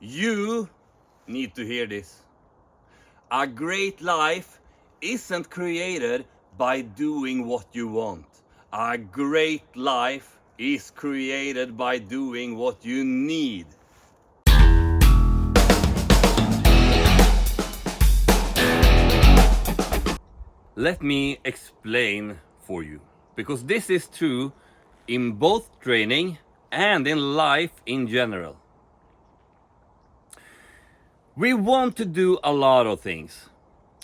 You need to hear this. A great life isn't created by doing what you want. A great life is created by doing what you need. Let me explain for you, because this is true in both training and in life in general. We want to do a lot of things.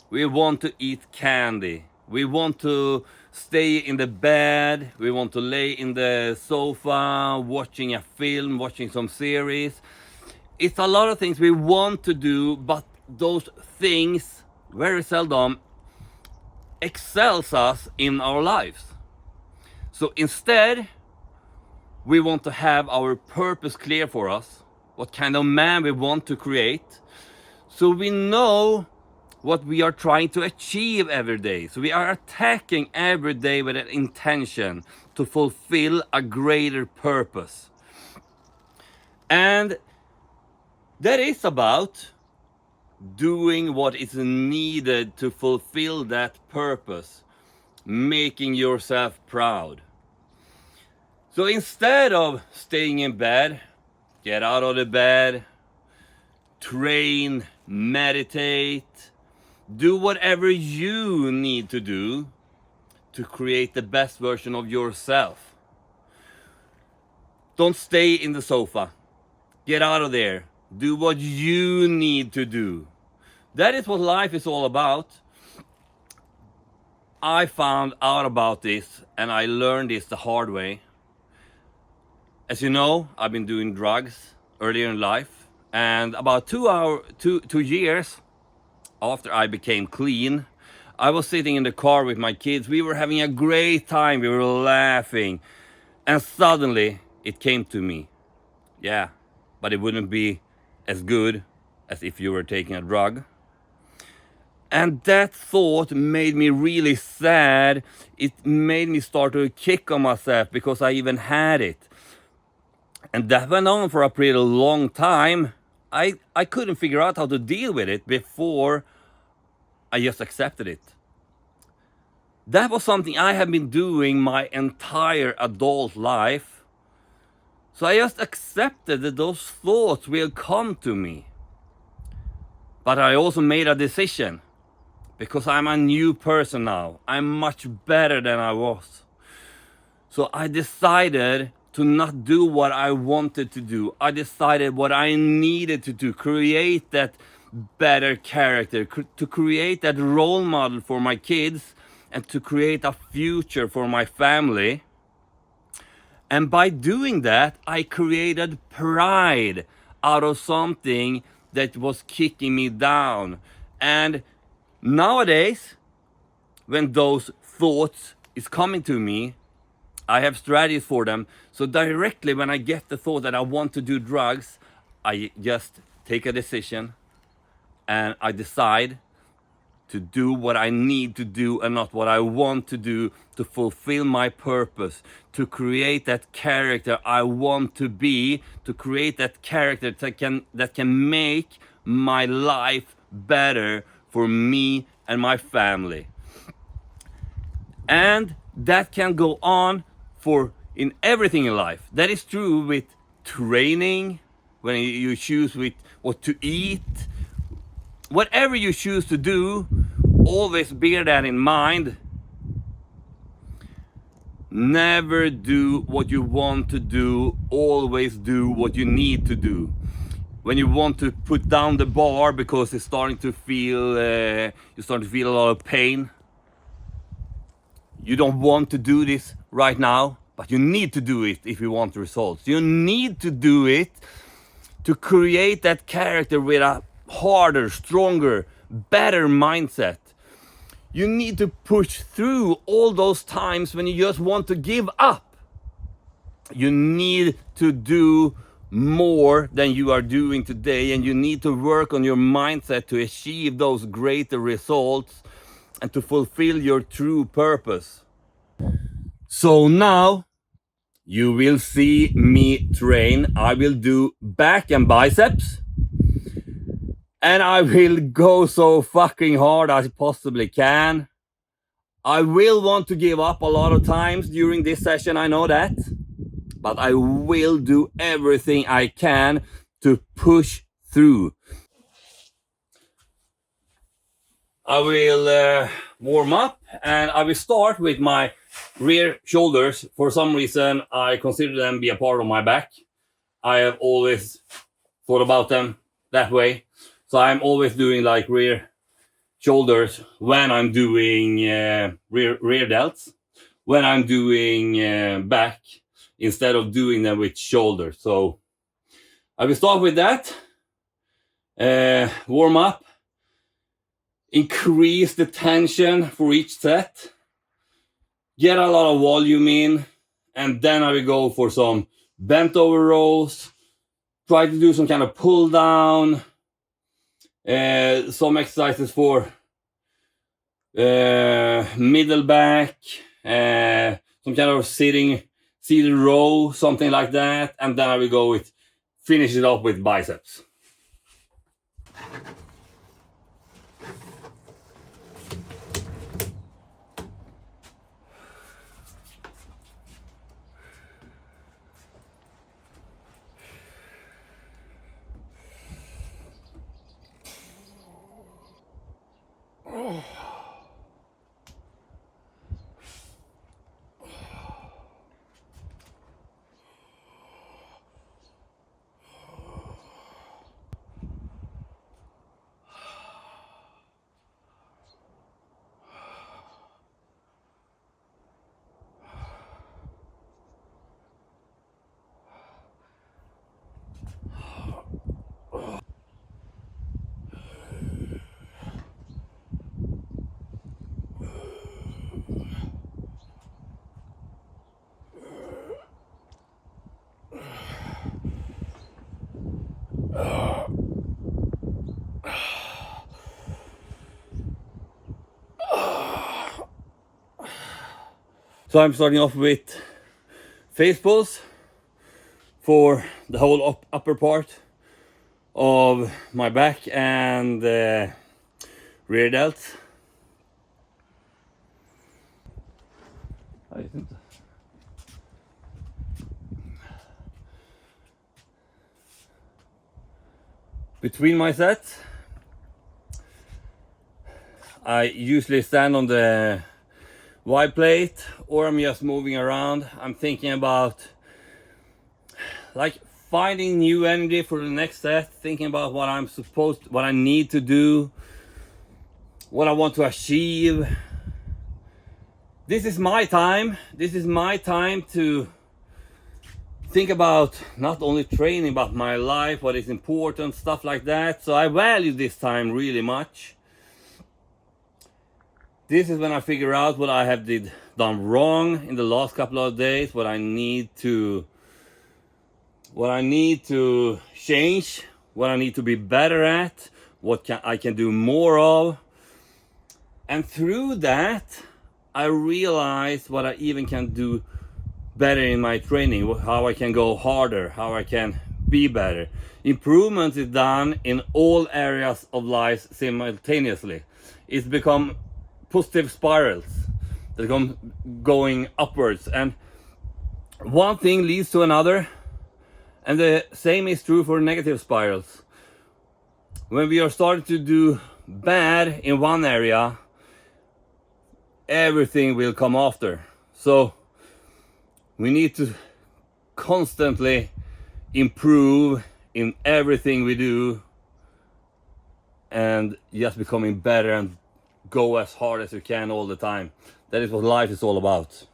We want to eat candy. We want to stay in the bed. We want to lay in the sofa, watching a film, watching some series. It's a lot of things we want to do, but those things very seldom excels us in our lives. So instead, we want to have our purpose clear for us, what kind of man we want to create, so we know what we are trying to achieve every day. So we are attacking every day with an intention to fulfill a greater purpose. And that is about doing what is needed to fulfill that purpose, making yourself proud. So instead of staying in bed, get out of the bed, train, meditate, do whatever you need to do to create the best version of yourself. Don't stay in the sofa. Get out of there. Do what you need to do. That is what life is all about. I found out about this and I learned this the hard way. As you know, I've been doing drugs earlier in life, and about 2 years after I became clean, I was sitting in the car with my kids. We were having a great time. We were laughing, and suddenly it came to me. Yeah, but it wouldn't be as good as if you were taking a drug. And that thought made me really sad. It made me start to kick on myself because I even had it. And that went on for a pretty long time. I couldn't figure out how to deal with it before I just accepted it. That was something I have been doing my entire adult life. So I just accepted that those thoughts will come to me. But I also made a decision, because I'm a new person now. I'm much better than I was. So I decided to not do what I wanted to do. I decided what I needed to do, create that better character, to create that role model for my kids, and to create a future for my family. And by doing that, I created pride out of something that was kicking me down. And nowadays, when those thoughts is coming to me, I have strategies for them. So directly when I get the thought that I want to do drugs, I just take a decision and I decide to do what I need to do and not what I want to do, to fulfill my purpose, to create that character I want to be, to create that character that can make my life better for me and my family. And that can go on in everything in life. That is true with training, when you choose with what to eat. Whatever you choose to do, always bear that in mind. Never do what you want to do, always do what you need to do. When you want to put down the bar because you're starting to feel a lot of pain, you don't want to do this right now, but you need to do it if you want results. You need to do it to create that character with a harder, stronger, better mindset. You need to push through all those times when you just want to give up. You need to do more than you are doing today, and you need to work on your mindset to achieve those greater results and to fulfill your true purpose. So now you will see me train. I will do back and biceps. And I will go so fucking hard as I possibly can. I will want to give up a lot of times during this session, I know that. But I will do everything I can to push through. I will warm up, and I will start with my rear shoulders. For some reason, I consider them be a part of my back. I have always thought about them that way. So I'm always doing like rear shoulders when I'm doing rear delts, when I'm doing back, instead of doing them with shoulders. So I will start with that. Warm up. Increase the tension for each set. Get a lot of volume in. And then I will go for some bent over rows. Try to do some kind of pull down. Some exercises for middle back. Some kind of seated row, something like that. And then I will go with, finish it off with biceps. So I'm starting off with face pulls for the whole upper part of my back and rear delts. Between my sets, I usually stand on the Y plate, or I'm just moving around. I'm thinking about like finding new energy for the next set, thinking about what I need to do, what I want to achieve. This is my time. This is my time to think about not only training, but my life, what is important, stuff like that. So I value this time really much. This is when I figure out what I have done wrong in the last couple of days, what I need to change, what I need to be better at, what I can do more of. And through that, I realize what I even can do better in my training, how I can go harder, how I can be better. Improvement is done in all areas of life simultaneously. It's become positive spirals that come going upwards, and one thing leads to another, and the same is true for negative spirals. When we are starting to do bad in one area, everything will come after. So we need to constantly improve in everything we do and just becoming better and go as hard as you can all the time. That is what life is all about.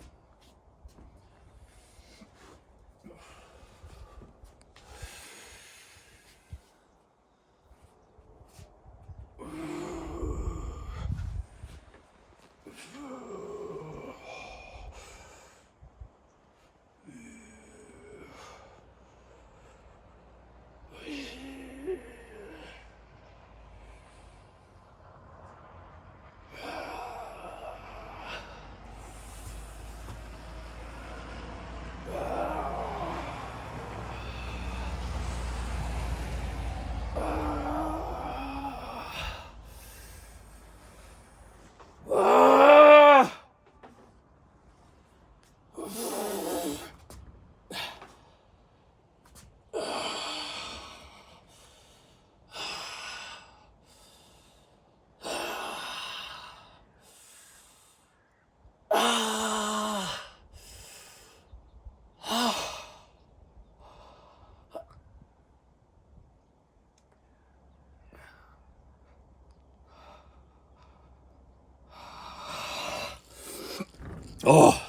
Oh.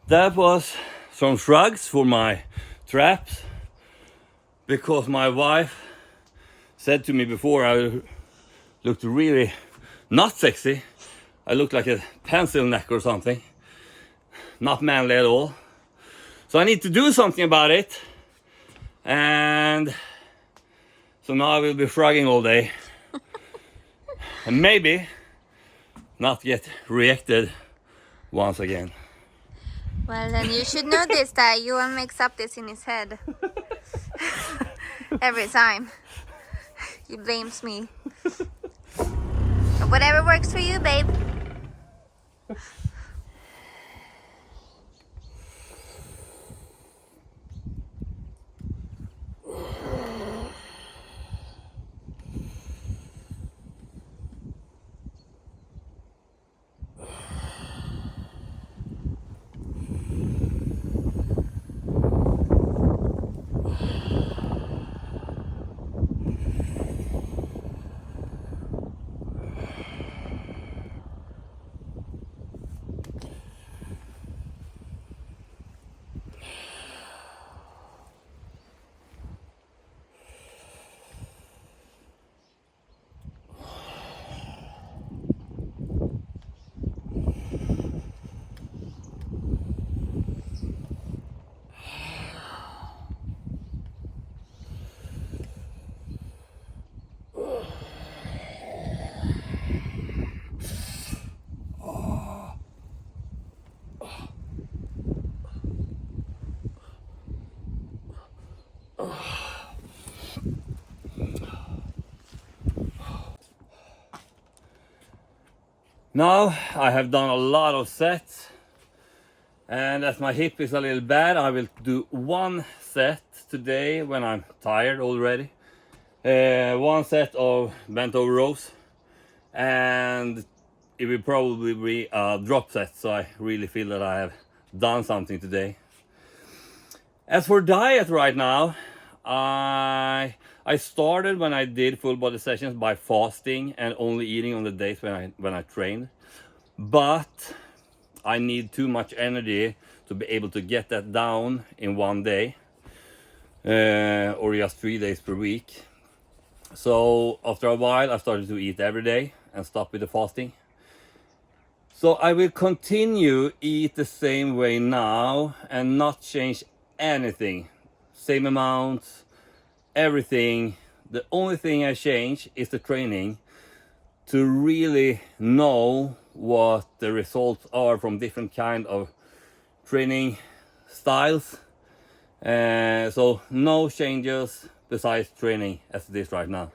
That was some shrugs for my traps, because my wife said to me before I looked really not sexy. I looked like a pencil neck or something. Not manly at all. So I need to do something about it. And so now I will be shrugging all day. And maybe not get rejected once again. Well, then you should know this, that Johan makes up this in his head. Every time. He blames me. But whatever works for you, babe. Now I have done a lot of sets, and as my hip is a little bad, I will do one set today when I'm tired already. One set of bent over rows, and it will probably be a drop set, so I really feel that I have done something today. As for diet right now, I started when I did full body sessions by fasting and only eating on the days when I trained, but I need too much energy to be able to get that down in one day, or just 3 days per week. So after a while I started to eat every day and stop with the fasting. So I will continue eat the same way now and not change anything. Same amounts, everything. The only thing I change is the training to really know what the results are from different kind of training styles. So no changes besides training as it is right now.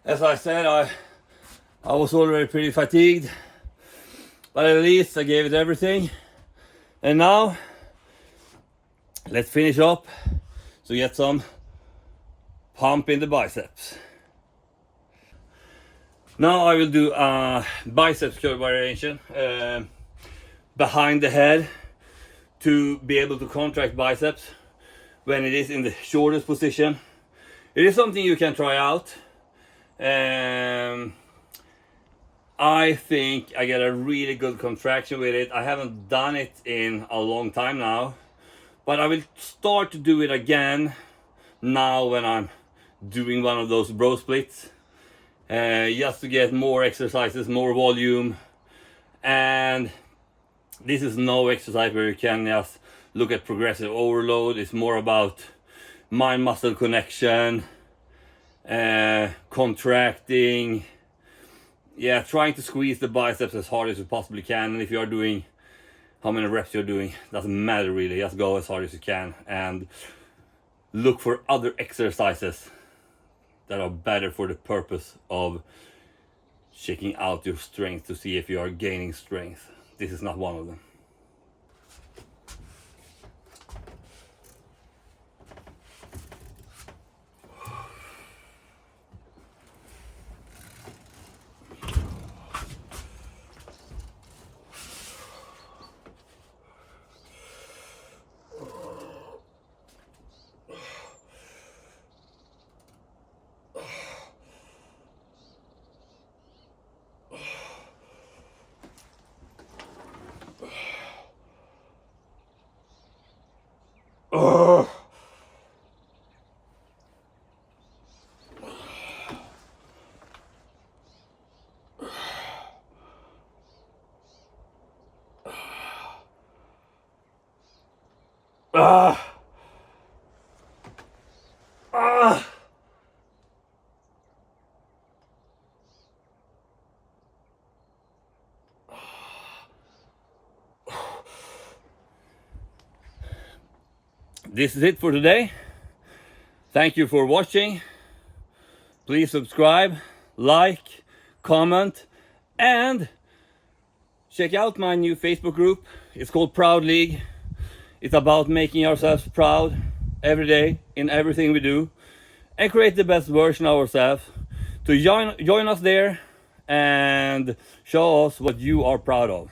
As I said, I was already pretty fatigued, but at least I gave it everything. And now let's finish up to get some pump in the biceps. Now I will do a biceps curl variation behind the head to be able to contract biceps when it is in the shortest position. It is something you can try out. I think I get a really good contraction with it. I haven't done it in a long time now, but I will start to do it again now when I'm doing one of those bro splits, just to get more exercises, more volume. And this is no exercise where you can just look at progressive overload. It's more about mind muscle connection, contracting, trying to squeeze the biceps as hard as you possibly can. And if you are doing how many reps you're doing, doesn't matter really, just go as hard as you can and look for other exercises that are better for the purpose of checking out your strength to see if you are gaining strength. This is not one of them. Ah. Ah. This is it for today. Thank you for watching. Please subscribe, like, comment, and check out my new Facebook group. It's called Proud League. It's about making ourselves proud every day in everything we do and create the best version of ourselves. To join us there and show us what you are proud of.